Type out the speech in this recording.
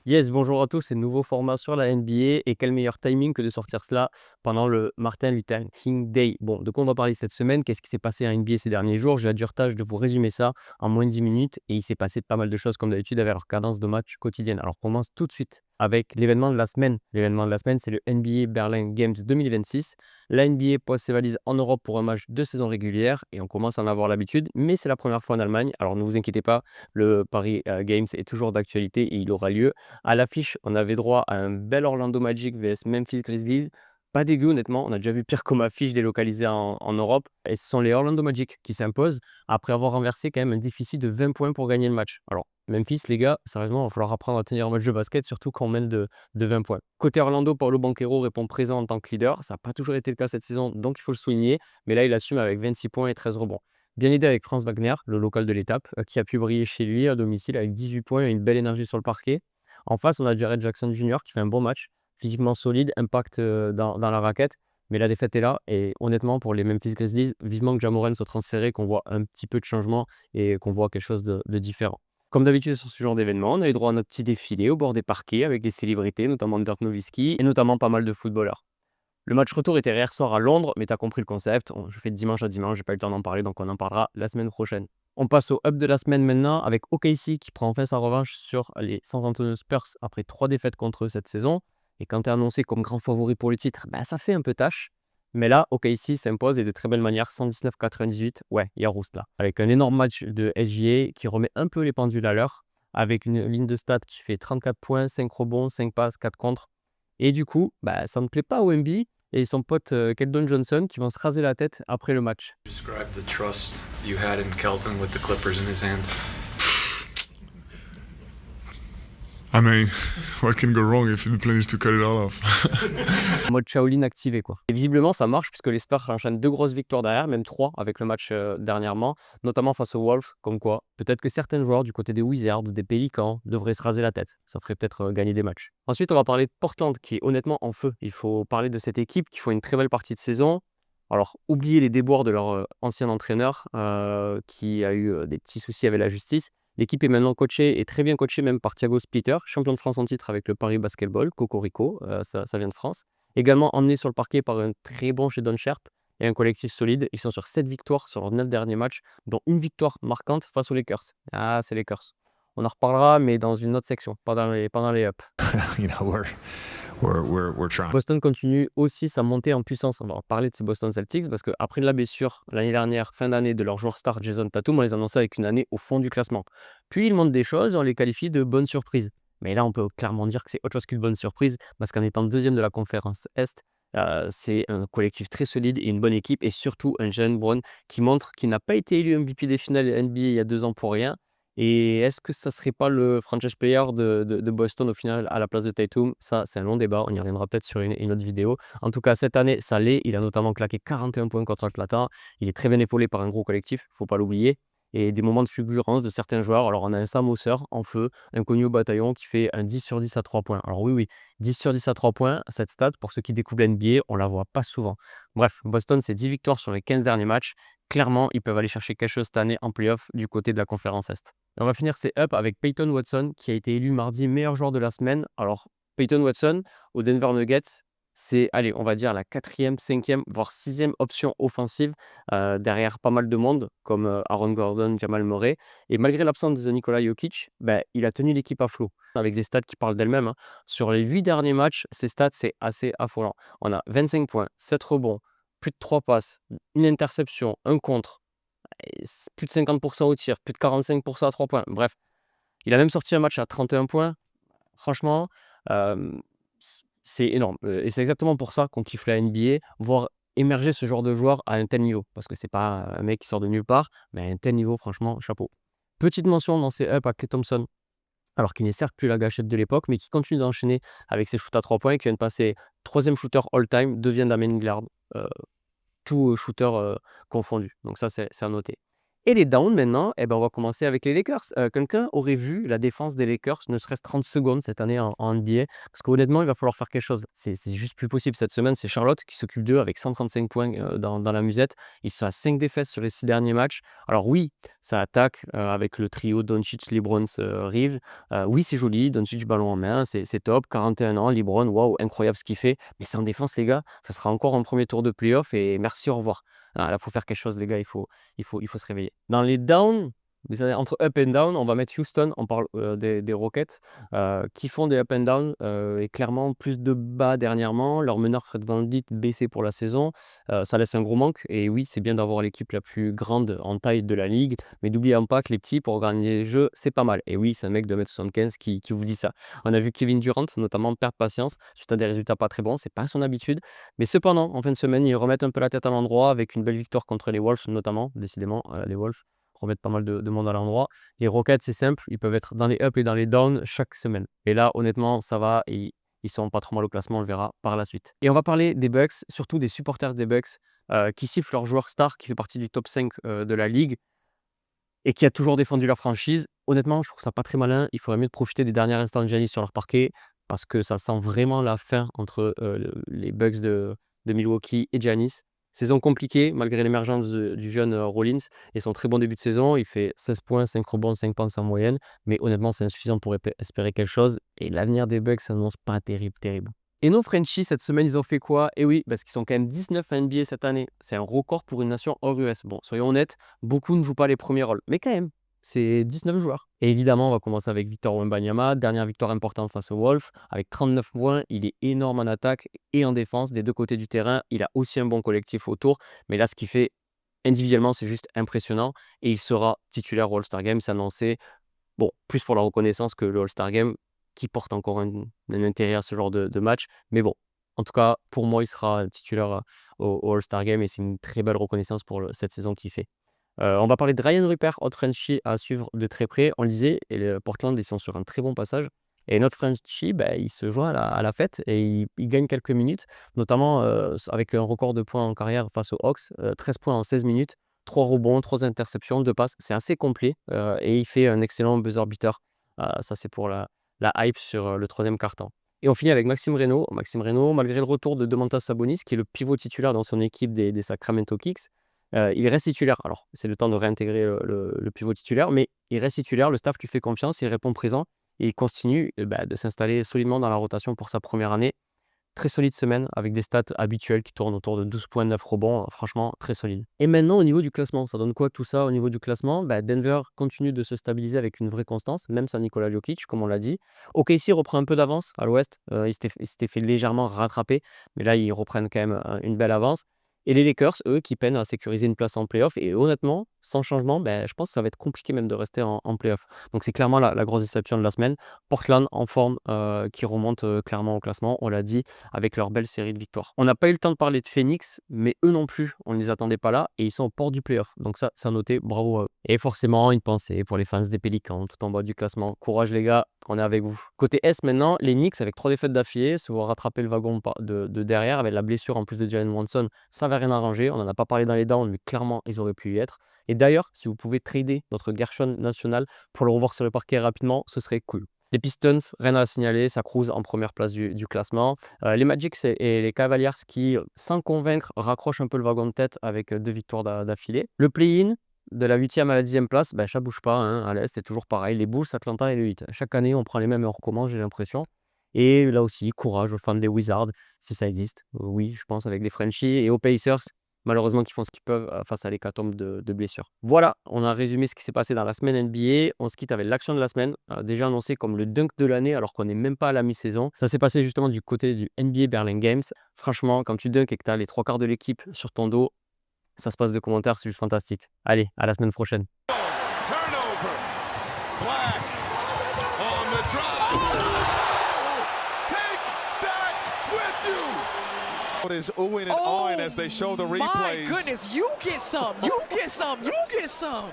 Yes, bonjour à tous, c'est le nouveau format sur la NBA et quel meilleur timing que de sortir cela pendant le Martin Luther King Day. Bon, de quoi on va parler cette semaine? Qu'est-ce qui s'est passé en NBA ces derniers jours? J'ai la dure tâche de vous résumer ça en moins de 10 minutes et il s'est passé pas mal de choses comme d'habitude avec leur cadence de match quotidienne. Alors, on commence tout de suite avec l'événement de la semaine. L'événement de la semaine, c'est le NBA Berlin Games 2026. La NBA pose ses valises en Europe pour un match de saison régulière et on commence à en avoir l'habitude, mais c'est la première fois en Allemagne. Alors, ne vous inquiétez pas, le Paris Games est toujours d'actualité et il aura lieu. À l'affiche, on avait droit à un bel Orlando Magic vs Memphis Grizzlies. Pas dégueu honnêtement, on a déjà vu pire comme affiche délocalisée en Europe. Et ce sont les Orlando Magic qui s'imposent après avoir renversé quand même un déficit de 20 points pour gagner le match. Alors, Memphis, les gars, sérieusement, il va falloir apprendre à tenir un match de basket, surtout quand on mène de 20 points. Côté Orlando, Paolo Banchero répond présent en tant que leader. Ça n'a pas toujours été le cas cette saison, donc il faut le souligner. Mais là, il assume avec 26 points et 13 rebonds. Bien aidé avec Franz Wagner, le local de l'étape, qui a pu briller chez lui à domicile avec 18 points et une belle énergie sur le parquet. En face, on a Jared Jackson Jr. qui fait un bon match, physiquement solide, impact dans la raquette. Mais la défaite est là. Et honnêtement, pour les Memphis Grizzlies, vivement que Ja Morant soit transféré, qu'on voit un petit peu de changement et qu'on voit quelque chose de différent. Comme d'habitude sur ce genre d'événement, on a eu droit à notre petit défilé au bord des parquets avec des célébrités, notamment Dirk Nowitzki et notamment pas mal de footballeurs. Le match retour était hier soir à Londres, mais tu as compris le concept. Je fais de dimanche à dimanche, j'ai pas eu le temps d'en parler, donc on en parlera la semaine prochaine. On passe au up de la semaine maintenant avec OKC qui prend enfin sa revanche sur les San Antonio Spurs après 3 défaites contre eux cette saison. Et quand tu es annoncé comme grand favori pour le titre, bah, ça fait un peu tâche. Mais là, OKC s'impose et de très belle manière, 119-98. Ouais, il y a rousse là. Avec un énorme match de SGA qui remet un peu les pendules à l'heure, avec une ligne de stats qui fait 34 points, 5 rebonds, 5 passes, 4 contres. Et du coup, bah, ça ne plaît pas au MB et son pote Keldon Johnson qui vont se raser la tête après le match. Describe the trust you had in Kelton with the Clippers in his hand. I mean, what can go wrong if the plan is to cut it all off? Mode Shaolin activé quoi. Et visiblement ça marche puisque les Spurs enchaînent 2 grosses victoires derrière, même 3 avec le match, dernièrement, notamment face aux Wolves, comme quoi peut-être que certains joueurs du côté des Wizards ou des Pélicans devraient se raser la tête. Ça ferait peut-être, gagner des matchs. Ensuite, on va parler de Portland qui est honnêtement en feu. Il faut parler de cette équipe qui font une très belle partie de saison. Alors, oubliez les déboires de leur, ancien entraîneur, qui a eu, des petits soucis avec la justice. L'équipe est maintenant coachée et très bien coachée même par Thiago Splitter, champion de France en titre avec le Paris Basketball, Cocorico, ça vient de France. Également emmené sur le parquet par un très bon chez Sharp et un collectif solide. Ils sont sur 7 victoires sur leurs 9 derniers matchs, dont une victoire marquante face aux Lakers. Ah, c'est les Lakers. On en reparlera, mais dans une autre section, pas dans les ups. You know, we're trying. Boston continue aussi sa montée en puissance. On va en parler de ces Boston Celtics parce qu'après la blessure l'année dernière, fin d'année, de leur joueur star Jason Tatum, on les annonçait avec une année au fond du classement. Puis ils montrent des choses et on les qualifie de bonnes surprises. Mais là, on peut clairement dire que c'est autre chose qu'une bonne surprise parce qu'en étant deuxième de la conférence Est, c'est un collectif très solide et une bonne équipe et surtout un Jalen Brown qui montre qu'il n'a pas été élu MVP des finales NBA il y a 2 ans pour rien. Et est-ce que ça serait pas le franchise player de Boston au final à la place de Tatum? Ça, c'est un long débat, on y reviendra peut-être sur une autre vidéo. En tout cas, cette année, ça l'est. Il a notamment claqué 41 points contre Atlanta. Il est très bien épaulé par un gros collectif, faut pas l'oublier. Et des moments de fulgurance de certains joueurs. Alors, on a un Sam Hauser en feu, inconnu au bataillon, qui fait un 10 sur 10 à 3 points. Alors oui, oui, 10 sur 10 à 3 points, cette stat, pour ceux qui découvrent l'NBA, on la voit pas souvent. Bref, Boston, c'est 10 victoires sur les 15 derniers matchs. Clairement, ils peuvent aller chercher quelque chose cette année en playoff du côté de la conférence Est. Et on va finir ces ups avec Peyton Watson qui a été élu mardi meilleur joueur de la semaine. Alors, Peyton Watson au Denver Nuggets, c'est, allez, on va dire la 4e, 5e, voire 6e option offensive derrière pas mal de monde comme Aaron Gordon, Jamal Murray. Et malgré l'absence de Nikola Jokic, ben, il a tenu l'équipe à flot avec des stats qui parlent d'elles-mêmes, hein. Sur les 8 derniers matchs, ces stats, c'est assez affolant. On a 25 points, 7 rebonds, plus de 3 passes, une interception, un contre, et plus de 50 au tir, plus de 45 à 3 points. Bref, il a même sorti un match à 31 points. Franchement, hem, c'est énorme, et c'est exactement pour ça qu'on kiffe la NBA, voir émerger ce genre de joueur à un tel niveau. Parce que c'est pas un mec qui sort de nulle part, mais à un tel niveau, franchement, chapeau. Petite mention dans ces ups à Klay Thompson, alors qu'il n'est certes plus la gâchette de l'époque, mais qui continue d'enchaîner avec ses shoots à 3 points, qui vient de passer 3e shooter all-time, devient Damian Lillard, tout shooter confondu. Donc ça, c'est à noter. Et les downs maintenant, eh ben, on va commencer avec les Lakers. Quelqu'un aurait vu la défense des Lakers, ne serait-ce 30 secondes cette année en NBA? Parce qu'honnêtement, il va falloir faire quelque chose. C'est juste plus possible. Cette semaine, c'est Charlotte qui s'occupe d'eux avec 135 points, dans la musette. Ils sont à 5 défaites sur les 6 derniers matchs. Alors oui, ça attaque, avec le trio Doncic, LeBron, Reeves. Oui, c'est joli, Doncic ballon en main, c'est top. 41 ans, LeBron, waouh, incroyable ce qu'il fait. Mais c'est en défense les gars, ça sera encore un premier tour de play-off et merci, au revoir. Ah là, faut faire quelque chose les gars, il faut se réveiller. Dans les downs, vous savez, entre up and down, on va mettre Houston. On parle des Rockets qui font des up and down et clairement plus de bas dernièrement. Leur meneur Fred VanVleet baissé pour la saison. Ça laisse un gros manque. Et oui, c'est bien d'avoir l'équipe la plus grande en taille de la ligue. Mais n'oublions pas que les petits, pour gagner les jeux, c'est pas mal. Et oui, c'est un mec de 1m75 qui vous dit ça. On a vu Kevin Durant notamment perdre patience suite à des résultats pas très bons. C'est pas son habitude. Mais cependant, en fin de semaine, ils remettent un peu la tête à l'endroit avec une belle victoire contre les Wolves notamment. Décidément, les Wolves remettent pas mal de monde à l'endroit. Les Rockets, c'est simple, ils peuvent être dans les ups et dans les downs chaque semaine. Et là, honnêtement, ça va et ils sont pas trop mal au classement, on le verra par la suite. Et on va parler des Bucks, surtout des supporters des Bucks qui sifflent leur joueur star qui fait partie du top 5 de la ligue et qui a toujours défendu leur franchise. Honnêtement, je trouve ça pas très malin. Il faudrait mieux profiter des derniers instants de Giannis sur leur parquet parce que ça sent vraiment la fin entre les Bucks de Milwaukee et Giannis. Saison compliquée malgré l'émergence du jeune Rollins et son très bon début de saison. Il fait 16 points, 5 rebonds, 5 passes en moyenne. Mais honnêtement, c'est insuffisant pour espérer quelque chose. Et l'avenir des Bucks s'annonce pas terrible, terrible. Et nos Frenchies, cette semaine, ils ont fait quoi? Eh oui, parce qu'ils sont quand même 19 à NBA cette année. C'est un record pour une nation hors US. Bon, soyons honnêtes, beaucoup ne jouent pas les premiers rôles. Mais quand même, c'est 19 joueurs. Et évidemment, on va commencer avec Victor Wembanyama. Dernière victoire importante face aux Wolves. Avec 39 points, il est énorme en attaque et en défense des deux côtés du terrain. Il a aussi un bon collectif autour. Mais là, ce qu'il fait individuellement, c'est juste impressionnant. Et il sera titulaire au All-Star Game, c'est annoncé. Bon, plus pour la reconnaissance que le All-Star Game, qui porte encore un intérêt à ce genre de match. Mais bon, en tout cas, pour moi, il sera titulaire au All-Star Game et c'est une très belle reconnaissance pour cette saison qu'il fait. On va parler de Ryan Rupert, autre Frenchie à suivre de très près. On le disait, et le Portland, ils sont sur un très bon passage. Et notre Frenchie, il se joint à la fête et il gagne quelques minutes, notamment avec un record de points en carrière face aux Hawks. 13 points en 16 minutes, 3 rebonds, 3 interceptions, 2 passes. C'est assez complet et il fait un excellent buzzer beater. Ça, c'est pour la hype sur le troisième quart-temps. Et on finit avec Maxime Reynaud. Maxime Reynaud, malgré le retour de Domantas Sabonis, qui est le pivot titulaire dans son équipe des Sacramento Kings, il reste titulaire. Alors, c'est le temps de réintégrer le pivot titulaire, mais il reste titulaire. Le staff lui fait confiance, il répond présent et il continue de s'installer solidement dans la rotation pour sa première année. Très solide semaine avec des stats habituelles qui tournent autour de 12,9 rebonds. Franchement, très solide. Et maintenant, au niveau du classement, ça donne quoi tout ça au niveau du classement? Denver continue de se stabiliser avec une vraie constance, même sans Nikola Jokic, comme on l'a dit. OKC reprend un peu d'avance à l'ouest. Ils s'étaient fait légèrement rattraper, mais là, ils reprennent quand même une belle avance. Et les Lakers, eux, qui peinent à sécuriser une place en playoff. Et honnêtement, sans changement, je pense que ça va être compliqué même de rester en playoff. Donc c'est clairement la grosse déception de la semaine. Portland en forme, qui remonte clairement au classement, on l'a dit, avec leur belle série de victoires. On n'a pas eu le temps de parler de Phoenix, mais eux non plus, on ne les attendait pas là. Et ils sont au port du playoff. Donc ça, c'est à noter, bravo à eux. Et forcément, une pensée pour les fans des Pélicans, tout en bas du classement. Courage les gars, on est avec vous. Côté Est maintenant, les Knicks, avec 3 défaites d'affilée, se vont rattraper le wagon de derrière, avec la blessure en plus de Jalen Brunson. Ça va rien arranger, on n'en a pas parlé dans les downs, mais clairement, ils auraient pu y être. Et d'ailleurs, si vous pouvez trader notre Gershon national pour le revoir sur le parquet rapidement, ce serait cool. Les Pistons, rien à signaler, ça cruise en première place du classement. Les Magic et les Cavaliers qui, sans convaincre, raccrochent un peu le wagon de tête avec 2 victoires d'affilée. Le play-in, de la 8e à la 10e place, ça bouge pas. À l'Est, c'est toujours pareil. Les Bulls, Atlanta et le 8. Chaque année, on prend les mêmes et on recommence, j'ai l'impression. Et là aussi, courage aux fans des Wizards, si ça existe. Oui, je pense, avec les Frenchies. Et aux Pacers, malheureusement, qui font ce qu'ils peuvent face à l'hécatombe de blessures. Voilà, on a résumé ce qui s'est passé dans la semaine NBA. On se quitte avec l'action de la semaine, déjà annoncé comme le dunk de l'année, alors qu'on n'est même pas à la mi-saison. Ça s'est passé justement du côté du NBA Berlin Games. Franchement, quand tu dunks et que tu as les 3/4 de l'équipe sur ton dos, ça se passe de commentaires, c'est juste fantastique. Allez, à la semaine prochaine. Turnover. Black on the drive. Take that with you. What is oohing and awing as they show the replays. My goodness, you get some, you get some, you get some.